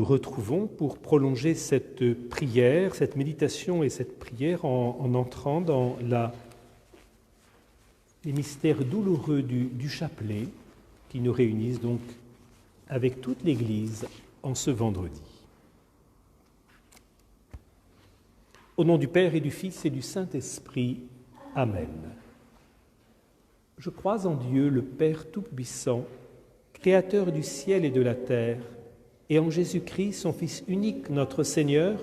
nous retrouvons pour prolonger cette prière, cette méditation et cette prière en entrant dans les mystères douloureux du chapelet qui nous réunissent donc avec toute l'Église en ce vendredi. Au nom du Père et du Fils et du Saint-Esprit, Amen. Je crois en Dieu, le Père Tout-Puissant, Créateur du ciel et de la terre, et en Jésus-Christ, son Fils unique, notre Seigneur,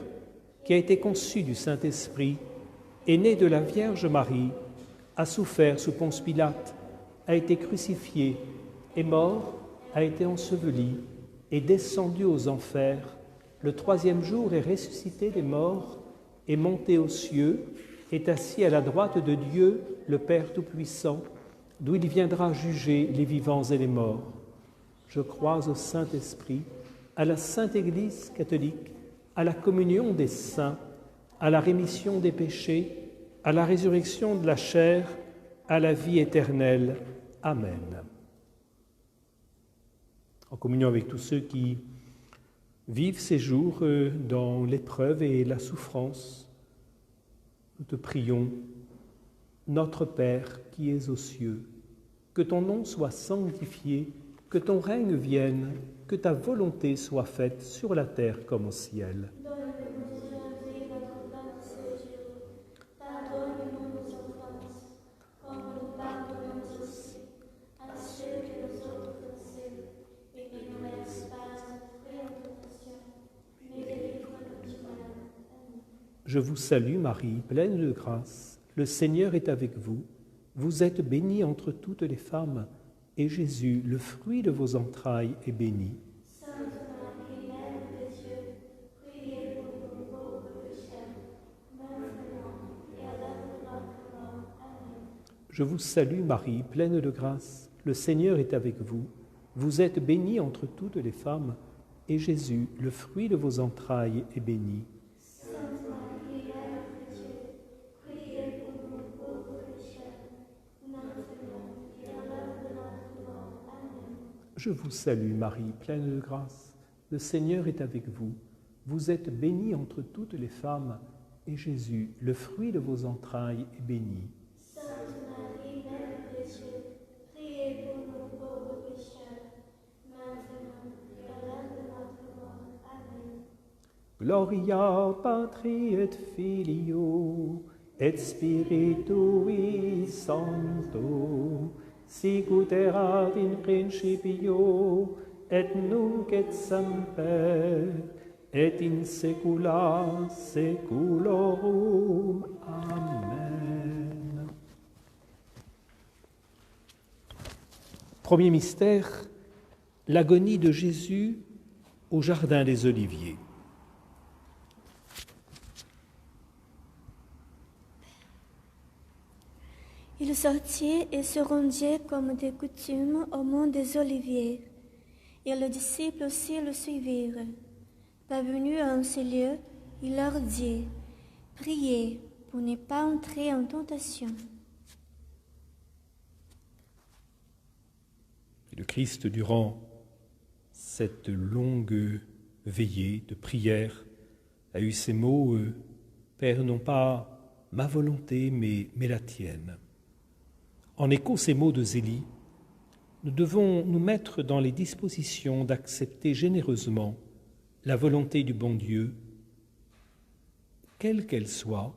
qui a été conçu du Saint-Esprit, est né de la Vierge Marie, a souffert sous Ponce Pilate, a été crucifié, est mort, a été enseveli, est descendu aux enfers, le troisième jour est ressuscité des morts, est monté aux cieux, est assis à la droite de Dieu, le Père Tout-Puissant, d'où il viendra juger les vivants et les morts. Je crois au Saint-Esprit, à la Sainte Église catholique, à la communion des saints, à la rémission des péchés, à la résurrection de la chair, à la vie éternelle. Amen. En communion avec tous ceux qui vivent ces jours dans l'épreuve et la souffrance, nous te prions, notre Père qui es aux cieux, que ton nom soit sanctifié, que ton règne vienne, que ta volonté soit faite sur la terre comme au ciel. Donne-nous aujourd'hui notre pain de ce jour. Pardonne-nous nos offenses, comme nous pardonnons aussi à ceux qui nous ont offensés. Et ne nous laisse pas entrer en tentation, mais délivre-nous du mal. Amen. Je vous salue Marie, pleine de grâce. Le Seigneur est avec vous. Vous êtes bénie entre toutes les femmes, et Jésus, le fruit de vos entrailles, est béni. Sainte Marie, Mère de Dieu, priez pour nous pauvres pécheurs, maintenant et à l'heure de notre mort. Amen. Je vous salue Marie, pleine de grâce. Le Seigneur est avec vous. Vous êtes bénie entre toutes les femmes, et Jésus, le fruit de vos entrailles, est béni. Sainte Marie, Mère de Dieu, priez pour nous pauvres pécheurs, maintenant et à l'heure de notre mort. Amen. Je vous salue Marie, pleine de grâce. Le Seigneur est avec vous. Vous êtes bénie entre toutes les femmes, et Jésus, le fruit de vos entrailles, est béni. Sainte Marie, Mère de Dieu, priez pour nous pauvres pécheurs, maintenant et à l'heure de notre mort. Amen. Gloria Patri et Filio et Spiritui Sancto, sicut erat in principio et nunc et semper et in saecula saeculorum. Amen. Premier mystère, l'agonie de Jésus au jardin des Oliviers. Il sortit et se rendit comme de coutume au mont des Oliviers, et les disciples aussi le suivirent. Parvenus en ces lieux, il leur dit : « Priez pour ne pas entrer en tentation. » Et le Christ, durant cette longue veillée de prière, a eu ces mots « Père, non pas ma volonté, mais la tienne ». En écho ces mots de Zélie, nous devons nous mettre dans les dispositions d'accepter généreusement la volonté du bon Dieu, quelle qu'elle soit,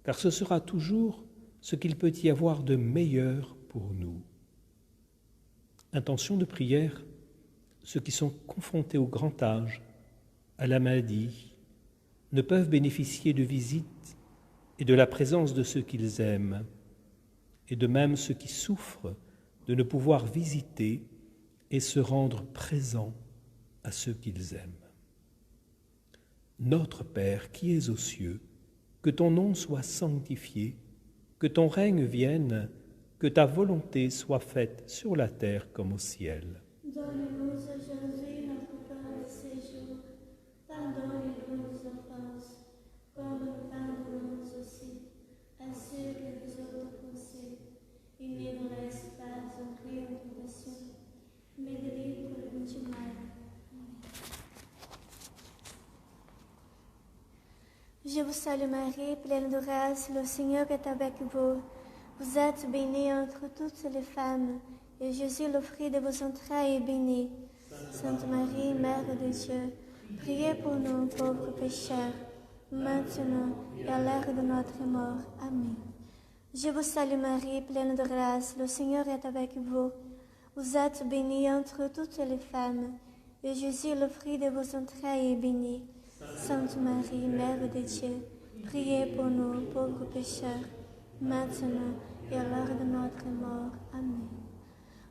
car ce sera toujours ce qu'il peut y avoir de meilleur pour nous. Intention de prière, ceux qui sont confrontés au grand âge, à la maladie, ne peuvent bénéficier de visites et de la présence de ceux qu'ils aiment, et de même ceux qui souffrent de ne pouvoir visiter et se rendre présents à ceux qu'ils aiment. Notre Père qui es aux cieux, que ton nom soit sanctifié, que ton règne vienne, que ta volonté soit faite sur la terre comme au ciel. Donne-nous aujourd'hui notre pain de ce jour. Pardonne-nous nos offenses, comme nous pardonnons aussi à ceux qui nous ont offensés. Et ne nous laisse pas entrer en tentation, mais délivre-nous du mal. Je vous salue Marie, pleine de grâce, le Seigneur est avec vous. Vous êtes bénie entre toutes les femmes, et Jésus, le fruit de vos entrailles, est béni. Sainte Marie, Mère de Dieu, priez pour nous pauvres pécheurs, maintenant et à l'heure de notre mort. Amen. Je vous salue Marie, pleine de grâce, le Seigneur est avec vous. Vous êtes bénie entre toutes les femmes, et Jésus, le fruit de vos entrailles, est béni. Sainte Marie, Mère de Dieu, priez pour nous pauvres pécheurs, maintenant et à l'heure de notre mort. Amen.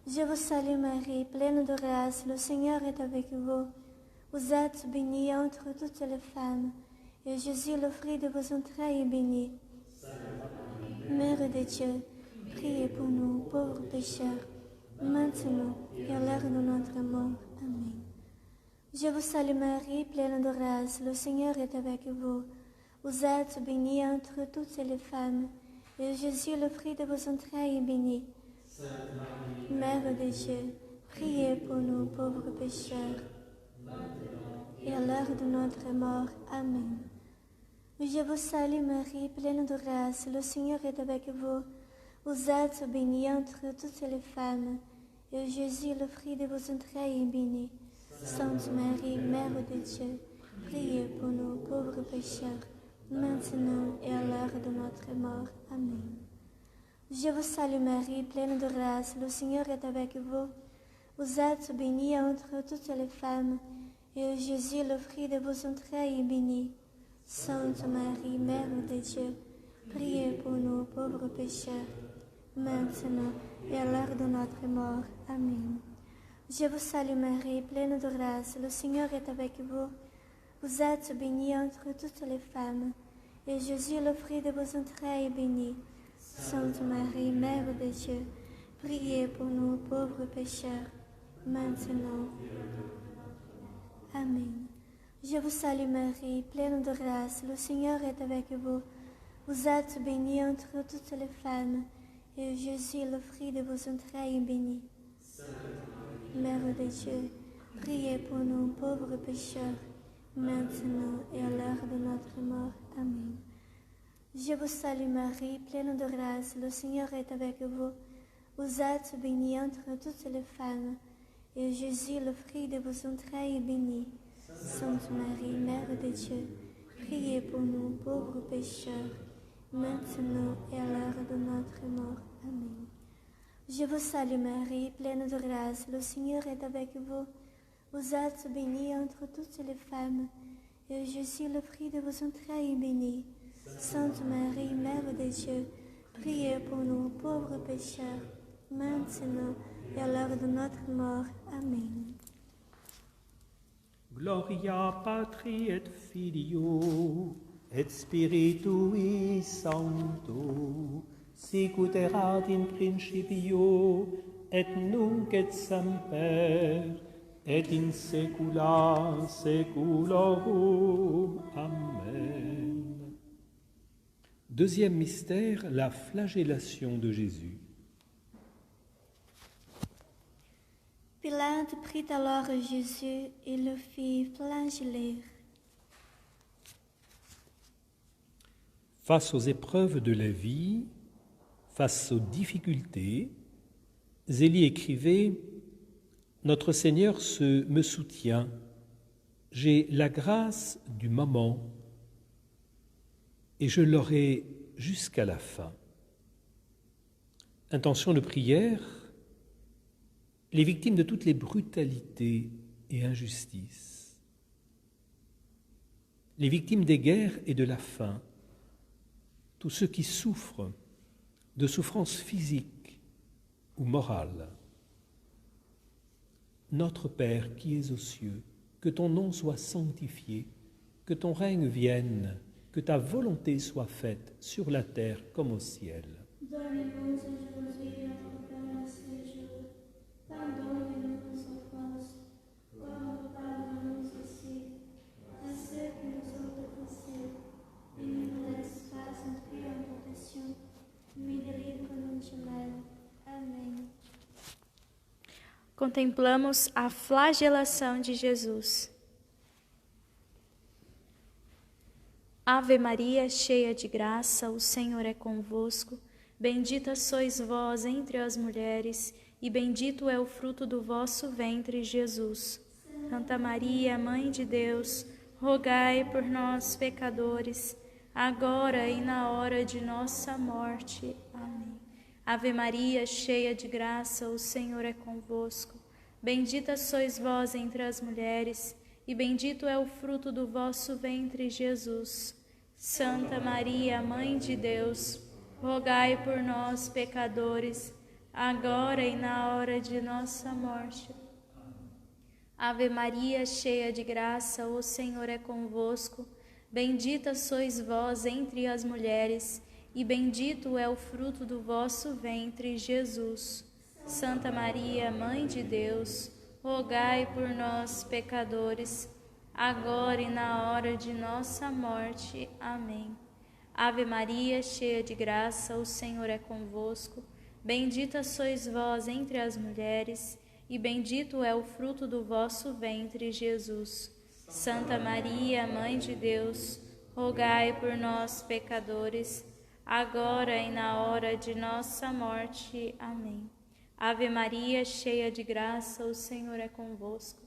Je vous salue Marie, pleine de grâce, le Seigneur est avec vous. Vous êtes bénie entre toutes les femmes, et Jésus, le fruit de vos entrailles, est béni. Mère de Dieu, priez pour nous pauvres pécheurs, maintenant et à l'heure de notre mort. Amen. Je vous salue Marie, pleine de grâce, le Seigneur est avec vous. Vous êtes bénie entre toutes les femmes, et Jésus, le fruit de vos entrailles, est béni. Mère de Dieu, priez pour nous pauvres pécheurs, et à l'heure de notre mort. Amen. Je vous salue Marie, pleine de grâce, le Seigneur est avec vous. Vous êtes bénie entre toutes les femmes, et Jésus, le fruit de vos entrailles, est béni. Sainte Marie, Mère de Dieu, priez pour nous pauvres pécheurs, maintenant et à l'heure de notre mort. Amen. Je vous salue Marie, pleine de grâce, le Seigneur est avec vous. Vous êtes bénie entre toutes les femmes, et Jésus, le fruit de vos entrailles, est béni. Sainte Marie, Mère de Dieu, priez pour nous pauvres pécheurs, maintenant et à l'heure de notre mort. Amen. Je vous salue Marie, pleine de grâce, le Seigneur est avec vous. Vous êtes bénie entre toutes les femmes, et Jésus, le fruit de vos entrailles, est béni. Sainte Marie, Mère de Dieu, priez pour nous pauvres pécheurs, maintenant. Amen. Je vous salue Marie, pleine de grâce, le Seigneur est avec vous. Vous êtes bénie entre toutes les femmes, et Jésus, le fruit de vos entrailles, est béni. Mère de Dieu, priez pour nous pauvres pécheurs, maintenant et à l'heure de notre mort. Amen. Je vous salue Marie, pleine de grâce, le Seigneur est avec vous. Vous êtes bénie entre toutes les femmes, et Jésus, le fruit de vos entrailles, est béni. Sainte Marie, Mère de Dieu, priez pour nous pauvres pécheurs, maintenant et à l'heure de notre mort. Amen. Je vous salue Marie, pleine de grâce, le Seigneur est avec vous. Vous êtes bénie entre toutes les femmes, et Jésus, le fruit de vos entrailles, est béni. Sainte Marie, Mère de Dieu, priez pour nous pauvres pécheurs, maintenant et à l'heure de notre mort. Amen. Gloria Patri et Filio et Spiritui Sancto, sicut erat in principio et nunc et semper et in saecula saeculorum. Amen. Deuxième mystère, la flagellation de Jésus. Pilate prit alors Jésus et le fit flageller. Face aux épreuves de la vie, face aux difficultés, Zélie écrivait « Notre Seigneur me soutient, j'ai la grâce du moment et je l'aurai jusqu'à la fin. » Intention de prière, les victimes de toutes les brutalités et injustices, les victimes des guerres et de la faim, tous ceux qui souffrent de souffrances physiques ou morales. Notre Père qui es aux cieux, que ton nom soit sanctifié, que ton règne vienne, que ta volonté soit faite sur la terre comme au ciel. Donne-nous aujourd'hui notre pain de ce jour. Pardonne-nous nos offenses, comme nous pardonnons aussi à ceux qui nous ont offensés. Et ne nous laisse pas entrer en tentation, mais délivre-nous du mal. Amém. Contemplamos a flagelação de Jesus. Ave Maria, cheia de graça, o Senhor é convosco. Bendita sois vós entre as mulheres, e bendito é o fruto do vosso ventre, Jesus. Santa Maria, Mãe de Deus, rogai por nós, pecadores, agora e na hora de nossa morte. Amém. Ave Maria, cheia de graça, o Senhor é convosco. Bendita sois vós entre as mulheres, e bendito é o fruto do vosso ventre, Jesus. Santa Maria, Mãe de Deus, rogai por nós, pecadores, agora e na hora de nossa morte. Ave Maria, cheia de graça, o Senhor é convosco. Bendita sois vós entre as mulheres, e bendito é o fruto do vosso ventre, Jesus. Santa Maria, Mãe de Deus, rogai por nós, pecadores, agora e na hora de nossa morte. Amém. Ave Maria, cheia de graça, o Senhor é convosco. Bendita sois vós entre as mulheres, e bendito é o fruto do vosso ventre, Jesus. Santa Maria, Mãe de Deus, rogai por nós, pecadores, agora e na hora de nossa morte. Amém. Ave Maria, cheia de graça, o Senhor é convosco.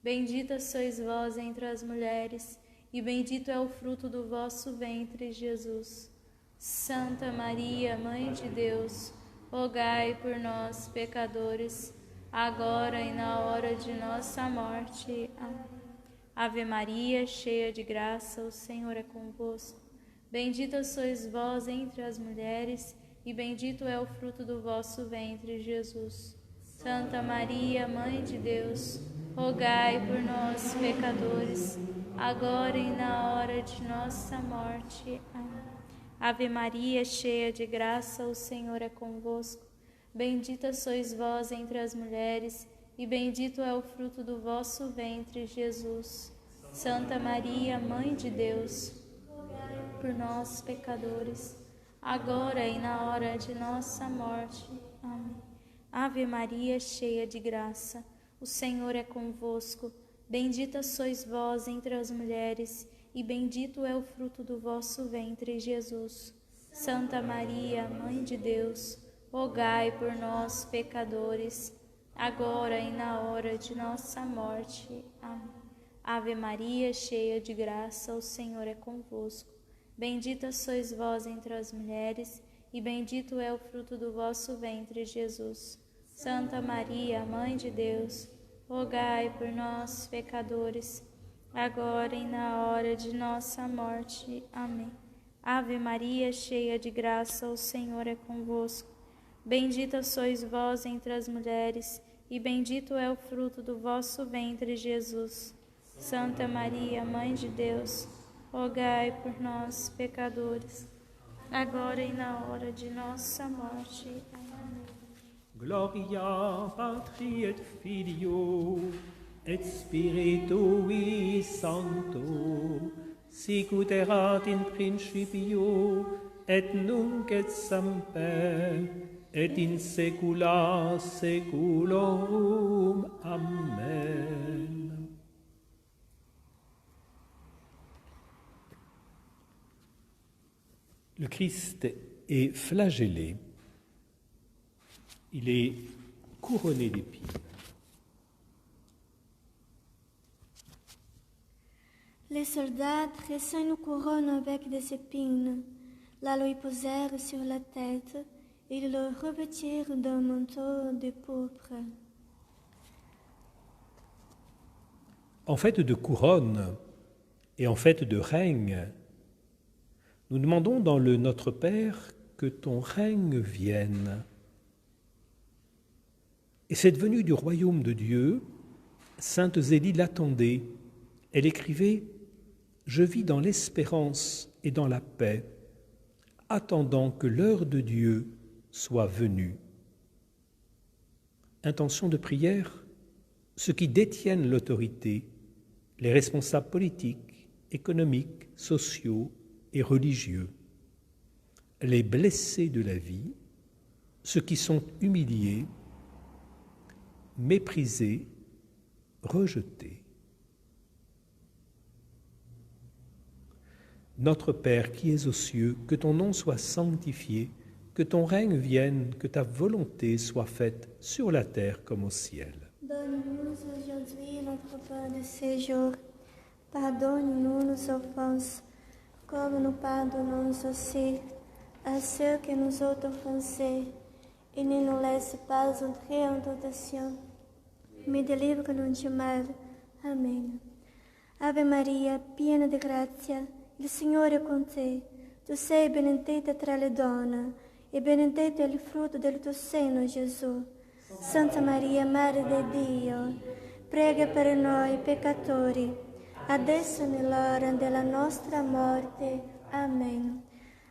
Bendita sois vós entre as mulheres, e bendito é o fruto do vosso ventre, Jesus. Santa Maria, Mãe de Deus, rogai por nós, pecadores, agora e na hora de nossa morte. Amém. Ave Maria, cheia de graça, o Senhor é convosco. Bendita sois vós entre as mulheres, e bendito é o fruto do vosso ventre, Jesus. Santa Maria, Mãe de Deus, rogai por nós, pecadores, agora e na hora de nossa morte. Amém. Ave Maria, cheia de graça, o Senhor é convosco. Bendita sois vós entre as mulheres, e bendito é o fruto do vosso ventre, Jesus. Santa Maria, Mãe de Deus, rogai por nós, pecadores, agora e na hora de nossa morte. Amém. Ave Maria, cheia de graça, o Senhor é convosco. Bendita sois vós entre as mulheres, e bendito é o fruto do vosso ventre, Jesus. Santa Maria, Mãe de Deus, rogai por nós, pecadores, agora e na hora de nossa morte. Amém. Ave Maria, cheia de graça, o Senhor é convosco. Bendita sois vós entre as mulheres, e bendito é o fruto do vosso ventre, Jesus. Santa Maria, Mãe de Deus, rogai por nós, pecadores, agora e na hora de nossa morte. Amém. Ave Maria, cheia de graça, o Senhor é convosco. Bendita sois vós entre as mulheres, e bendito é o fruto do vosso ventre, Jesus. Santa Maria, Mãe de Deus, rogai por nós, pecadores, agora e na hora de nossa morte. Amém. Gloria Patri et Filio et Spiritui Sancto, sicut erat in principio et nunc et semper et in saecula saeculorum. Amen. Le Christ est flagellé, il est couronné d'épines. Les soldats dressaient une couronne avec des épines, la lui posèrent sur la tête et le revêtirent d'un manteau de pourpre. En fait de couronne et en fait de règne, nous demandons dans le Notre Père que ton règne vienne. Et cette venue du royaume de Dieu, sainte Zélie l'attendait. Elle écrivait « Je vis dans l'espérance et dans la paix, attendant que l'heure de Dieu soit venue. » Intention de prière, ceux qui détiennent l'autorité, les responsables politiques, économiques, sociaux et religieux, les blessés de la vie, ceux qui sont humiliés, méprisés, rejetés. Notre Père qui es aux cieux, que ton nom soit sanctifié, que ton règne vienne, que ta volonté soit faite sur la terre comme au ciel. Donne-nous aujourd'hui notre pain de ce jour. Pardonne-nous nos offenses, comme nous pardonnons aussi à ceux qui nous ont offensés. Et ne nous laisse pas entrer en tentation, mais délivre-nous du mal. Amen. Ave Maria, piena di grazia, il Signore è con te. Tu sei benedetta tra le donne, e benedetto è il frutto del tuo seno, Gesù. Santa Maria, Madre di Dio, prega per noi peccatori, adesso e nell'ora della nostra morte. Amen.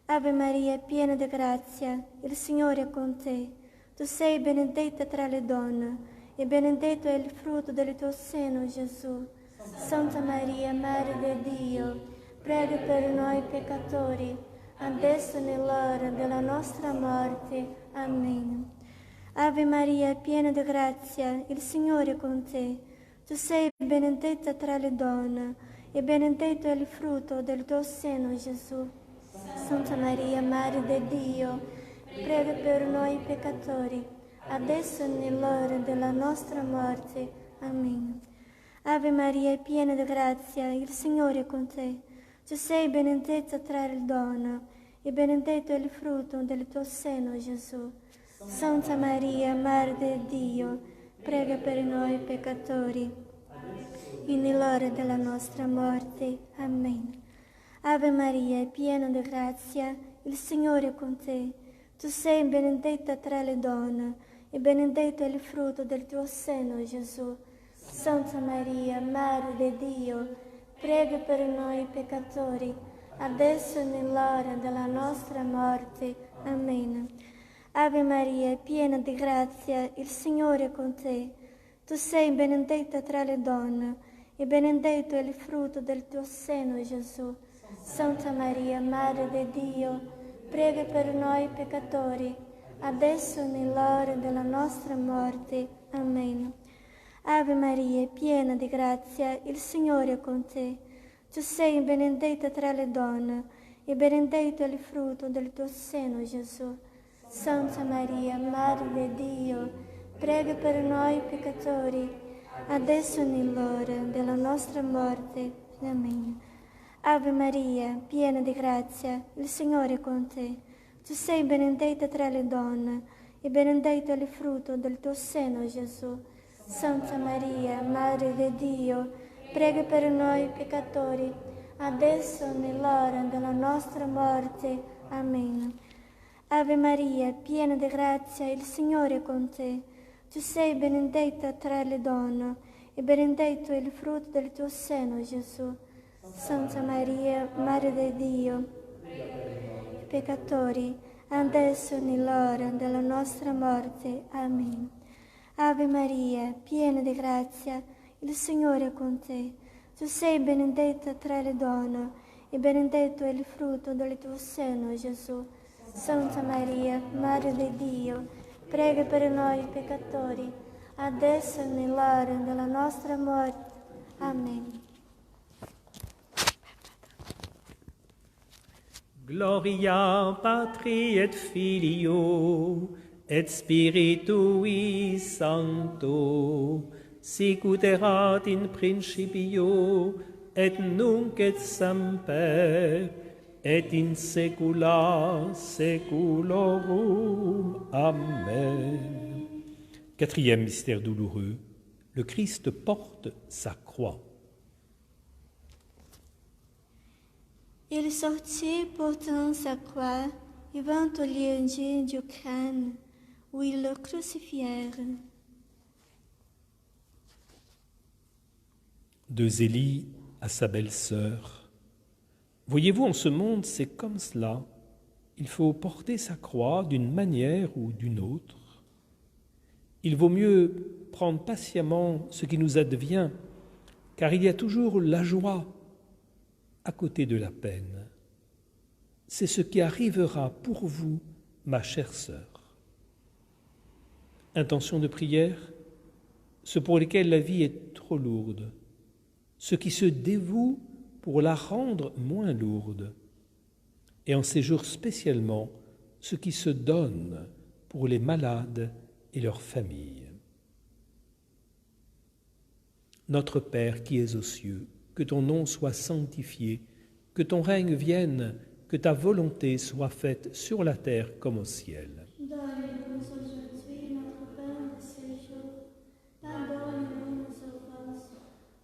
Ave Maria, piena di grazia, il Signore è con te. Tu sei benedetta tra le donne, e benedetto è il frutto del tuo seno, Gesù. Santa Maria, Madre di Dio, prega per noi peccatori, adesso e nell'ora della nostra morte. Amen. Ave Maria, piena di grazia, il Signore è con te. Tu sei benedetta tra le donne, e benedetto è il frutto del tuo seno, Gesù. Santa Maria, Madre di Dio, prega per noi peccatori, adesso e nell'ora della nostra morte. Amen. Ave Maria, piena di grazia, il Signore è con te. Tu sei benedetta tra le donne, e benedetto è il frutto del tuo seno, Gesù. Santa Maria, Madre di Dio, prega per noi peccatori, e nell'ora della nostra morte. Amen. Ave Maria, piena di grazia, il Signore è con te. Tu sei benedetta tra le donne, e benedetto è il frutto del tuo seno, Gesù. Santa Maria, Madre di Dio, prega per noi peccatori, adesso e nell'ora della nostra morte. Amen. Ave Maria, piena di grazia, il Signore è con te. Tu sei benedetta tra le donne, e benedetto è il frutto del tuo seno, Gesù. Santa Maria, Madre di Dio, prega per noi peccatori, adesso e nell'ora della nostra morte. Amen. Ave Maria, piena di grazia, il Signore è con te. Tu sei benedetta tra le donne, e benedetto è il frutto del tuo seno, Gesù. Santa Maria, Madre di Dio, prega per noi peccatori, adesso e nell'ora della nostra morte. Amen. Ave Maria, piena di grazia, il Signore è con te. Tu sei benedetta tra le donne, e benedetto è il frutto del tuo seno, Gesù. Santa Maria, Madre di Dio, prega per noi peccatori, adesso e nell'ora della nostra morte. Amen. Ave Maria, piena di grazia, il Signore è con te. Tu sei benedetta tra le donne, e benedetto è il frutto del tuo seno, Gesù. Santa Maria, Madre di Dio, peccatori, adesso e nell'ora della nostra morte. Amen. Ave Maria, piena di grazia, il Signore è con te. Tu sei benedetta tra le donne, e benedetto è il frutto del tuo seno, Gesù. Santa Maria, Madre di Dio, prega per noi peccatori, adesso e nell'ora della nostra morte. Amen. Gloria Patri et Filio et Spiritui Sancto, sicut erat in principio et nunc et semper et in saecula saeculorum. Amen. Quatrième mystère douloureux, le Christ porte sa croix. Il sortit portant sa croix et vint au lieu dit du crâne, où ils le crucifièrent. De Zélie à sa belle-sœur. Voyez-vous, en ce monde, c'est comme cela. Il faut porter sa croix d'une manière ou d'une autre. Il vaut mieux prendre patiemment ce qui nous advient, car il y a toujours la joie à côté de la peine. C'est ce qui arrivera pour vous, ma chère sœur. Intention de prière, ceux pour lesquels la vie est trop lourde, ceux qui se dévouent pour la rendre moins lourde, et en ces jours spécialement ceux qui se donnent pour les malades et leurs familles. Notre Père qui es aux cieux, que ton nom soit sanctifié, que ton règne vienne, que ta volonté soit faite sur la terre comme au ciel. Donne-nous aujourd'hui notre pain de ce jour. Pardonne-nous nos offenses,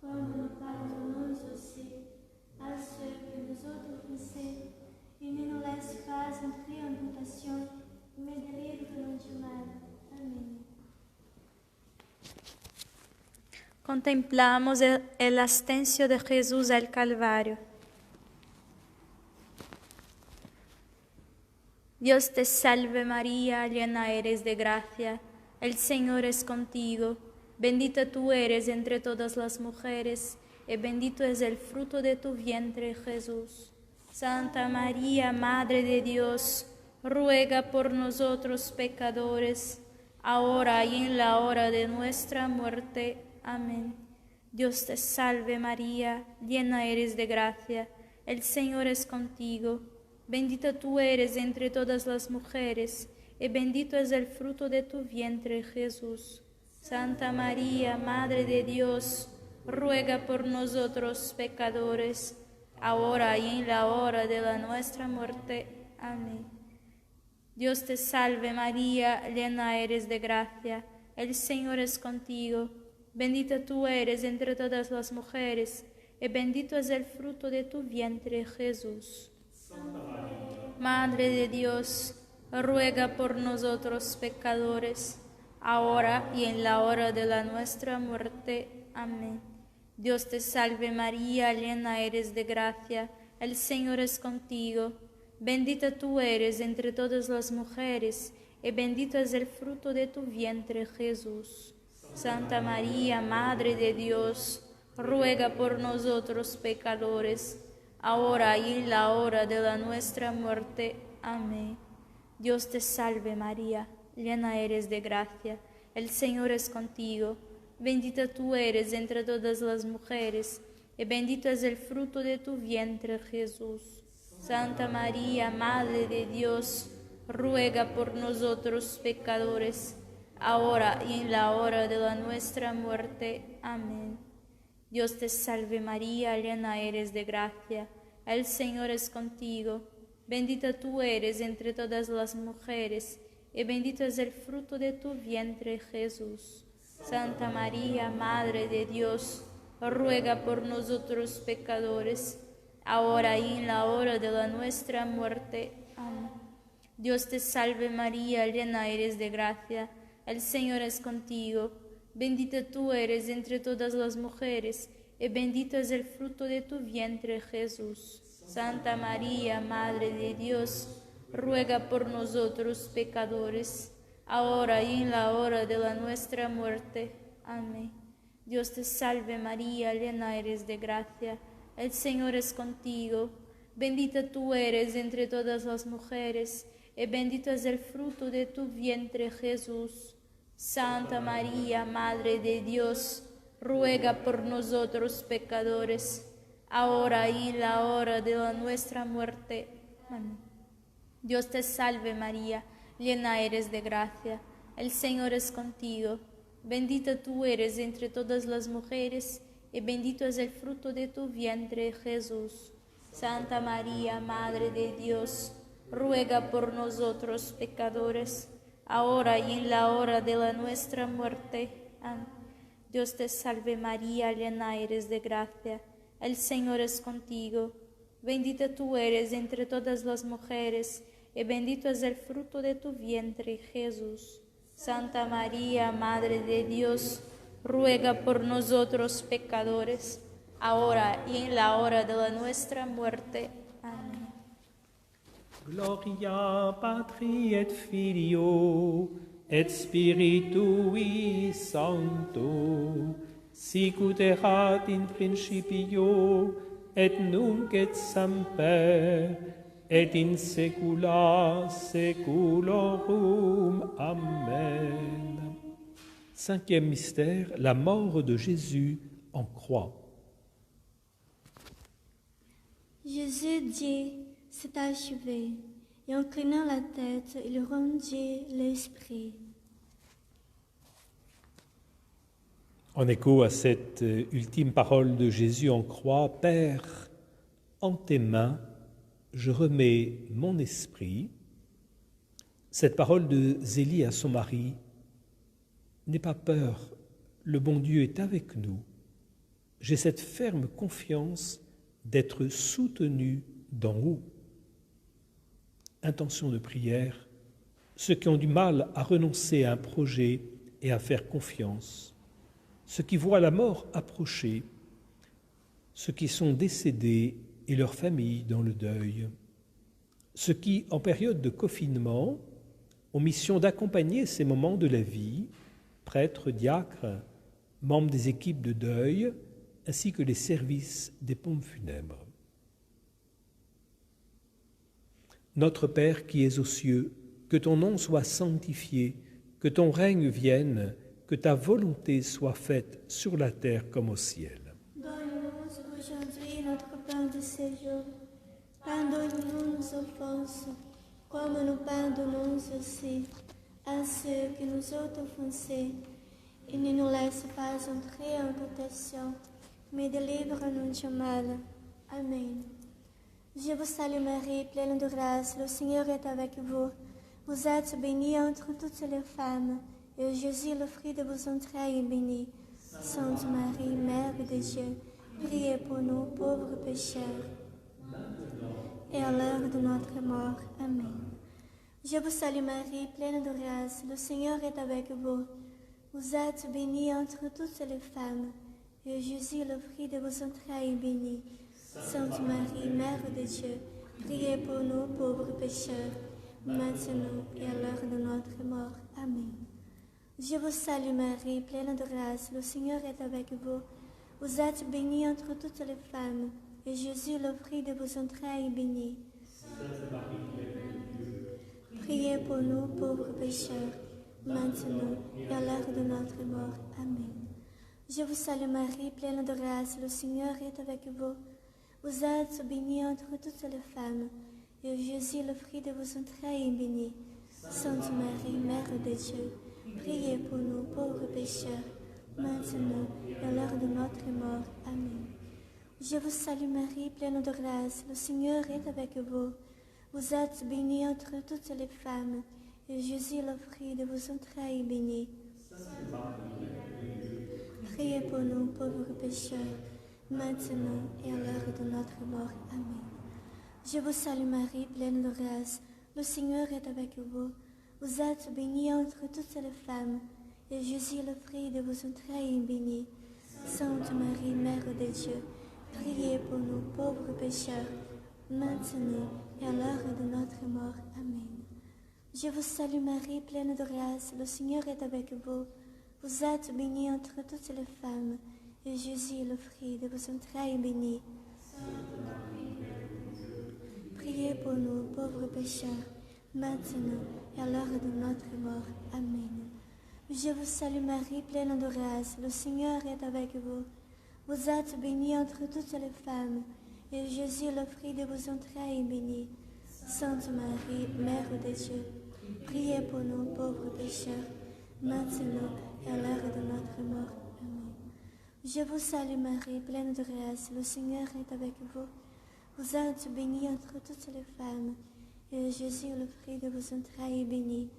comme nous pardonnons aussi à ceux qui nous ont offensés. Et ne nous laisse pas entrer en tentation, mais délivre-nous du mal. Amén. Contemplamos el ascenso de Jesús al Calvario. Dios te salve María, llena eres de gracia, el Señor es contigo, bendita tú eres entre todas las mujeres, y bendito es el fruto de tu vientre, Jesús. Santa María, Madre de Dios, ruega por nosotros pecadores, ahora y en la hora de nuestra muerte. Amén. Dios te salve María, llena eres de gracia, el Señor es contigo. Bendita tú eres entre todas las mujeres, y bendito es el fruto de tu vientre, Jesús. Santa María, Madre de Dios, ruega por nosotros pecadores, ahora y en la hora de nuestra muerte. Amén. Dios te salve María, llena eres de gracia, el Señor es contigo. Bendita tú eres entre todas las mujeres, y bendito es el fruto de tu vientre, Jesús. Madre de Dios, ruega por nosotros pecadores, ahora y en la hora de nuestra muerte. Amén. Dios te salve María, llena eres de gracia, el Señor es contigo. Bendita tú eres entre todas las mujeres, y bendito es el fruto de tu vientre, Jesús. Santa María, Madre de Dios, ruega por nosotros pecadores, ahora y en la hora de nuestra muerte. Amén. Dios te salve María, llena eres de gracia, el Señor es contigo. Bendita tú eres entre todas las mujeres, y bendito es el fruto de tu vientre, Jesús. Santa María, Madre de Dios, ruega por nosotros pecadores, ahora y en la hora de nuestra muerte. Amén. Dios te salve María, llena eres de gracia, el Señor es contigo. Bendita tú eres entre todas las mujeres, y bendito es el fruto de tu vientre, Jesús. Santa María, Madre de Dios, ruega por nosotros pecadores, ahora y en la hora de nuestra muerte. Amén. Dios te salve María, llena eres de gracia, el Señor es contigo. Bendita tú eres entre todas las mujeres, y bendito es el fruto de tu vientre, Jesús. Santa María, Madre de Dios, ruega por nosotros pecadores, ahora y en la hora de nuestra muerte. Amén. Dios te salve María, llena eres de gracia, el Señor es contigo. Bendita tú eres entre todas las mujeres, y bendito es el fruto de tu vientre, Jesús. Santa María, Madre de Dios, ruega por nosotros pecadores, ahora y en la hora de nuestra muerte. Amén. Dios te salve María, llena eres de gracia, el Señor es contigo. Bendita tú eres entre todas las mujeres, y bendito es el fruto de tu vientre, Jesús. Santa María, Madre de Dios, ruega por nosotros pecadores, ahora y en la hora de nuestra muerte. Amén. Dios te salve María, llena eres de gracia, el Señor es contigo. Bendita tú eres entre todas las mujeres, y bendito es el fruto de tu vientre, Jesús. Santa María, Madre de Dios, ruega por nosotros pecadores, ahora y en la hora de nuestra muerte. Amén. Gloria Patri et Filio et Spiritui Sancto, sicut erat in principio et nunc et semper et in saecula saeculorum. Amen. Cinquième mystère, la mort de Jésus en croix. Jésus dit, c'est achevé. Et inclinant la tête, il rendit l'esprit. En écho à cette ultime parole de Jésus en croix, « Père, en tes mains, je remets mon esprit », cette parole de Zélie à son mari, « N'aie pas peur, le bon Dieu est avec nous. J'ai cette ferme confiance d'être soutenu d'en haut. » Intention de prière, ceux qui ont du mal à renoncer à un projet et à faire confiance, ceux qui voient la mort approcher, ceux qui sont décédés et leurs familles dans le deuil, ceux qui, en période de confinement, ont mission d'accompagner ces moments de la vie, prêtres, diacres, membres des équipes de deuil, ainsi que les services des pompes funèbres. Notre Père qui es aux cieux, que ton nom soit sanctifié, que ton règne vienne, que ta volonté soit faite sur la terre comme au ciel. Donne-nous aujourd'hui notre pain de ce jour. Pardonne-nous nos offenses, comme nous pardonnons aussi à ceux qui nous ont offensés. Et ne nous laisse pas entrer en tentation, mais délivre-nous du mal. Amen. Je vous salue Marie, pleine de grâce, le Seigneur est avec vous. Vous êtes bénie entre toutes les femmes, et Jésus, le fruit de vos entrailles, est béni. Sainte Marie, Mère de Dieu, priez pour nous pauvres pécheurs, et à l'heure de notre mort. Amen. Je vous salue Marie, pleine de grâce, le Seigneur est avec vous. Vous êtes bénie entre toutes les femmes, et Jésus, le fruit de vos entrailles, est béni. Sainte Marie, Mère de Dieu, priez pour nous pauvres pécheurs, maintenant et à l'heure de notre mort. Amen. Je vous salue Marie, pleine de grâce, le Seigneur est avec vous. Vous êtes bénie entre toutes les femmes, et Jésus, le fruit de vos entrailles, est béni. Sainte Marie, Mère de Dieu, priez pour nous pauvres pécheurs, maintenant et à l'heure de notre mort. Amen. Je vous salue Marie, pleine de grâce, le Seigneur est avec vous. Vous êtes bénie entre toutes les femmes, et Jésus, le fruit de vos entrailles, est béni. Sainte Marie, Mère de Dieu, priez pour nous pauvres pécheurs, maintenant et à l'heure de notre mort. Amen. Je vous salue Marie, pleine de grâce, le Seigneur est avec vous. Vous êtes bénie entre toutes les femmes, et Jésus, le fruit de vos entrailles, est béni. Sainte Marie, Mère de Dieu, priez pour nous pauvres pécheurs, maintenant et à l'heure de notre mort. Amen. Je vous salue Marie, pleine de grâce, le Seigneur est avec vous. Vous êtes bénie entre toutes les femmes, et Jésus, le fruit de vos entrailles, est béni. Sainte Marie, Mère de Dieu, priez pour nous pauvres pécheurs, maintenant et à l'heure de notre mort. Amen. Je vous salue Marie, pleine de grâce, le Seigneur est avec vous. Vous êtes bénie entre toutes les femmes, et Jésus, le fruit de vos entrailles, est béni. Sainte Marie, Mère de Dieu, priez pour nous pauvres pécheurs, maintenant et à l'heure de notre mort. Amen. Je vous salue Marie, pleine de grâce, le Seigneur est avec vous. Vous êtes bénie entre toutes les femmes, et Jésus, le fruit de vos entrailles, est béni. Sainte Marie, Mère de Dieu, priez pour nous pauvres pécheurs, maintenant et à l'heure de notre mort. Amen. Je vous salue Marie, pleine de grâce, le Seigneur est avec vous. Vous êtes bénie entre toutes les femmes, et Jésus, le fruit de vos entrailles, est béni.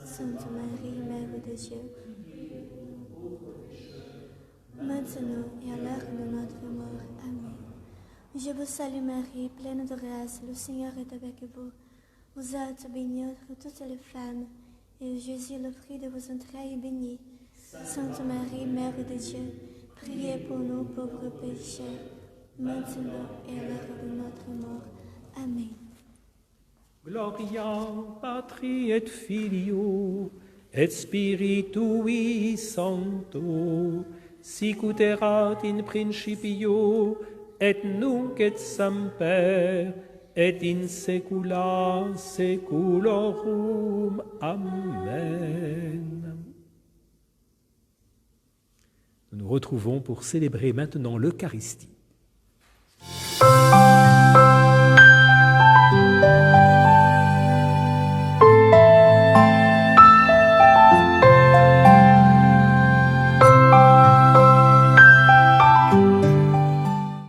Sainte Marie, Mère de Dieu, maintenant et à l'heure de notre mort. Amen. Je vous salue Marie, pleine de grâce, le Seigneur est avec vous. Vous êtes bénie entre toutes les femmes, et Jésus, le fruit de vos entrailles, est béni. Sainte Marie, Mère de Dieu, priez pour nous pauvres pécheurs, maintenant et à l'heure de notre mort. Amen. Gloria Patri et Filio et Spiritui Sancto, sic ut erat in principio et nunc et semper et in saecula saeculorum. Amen. Nous nous retrouvons pour célébrer maintenant l'Eucharistie.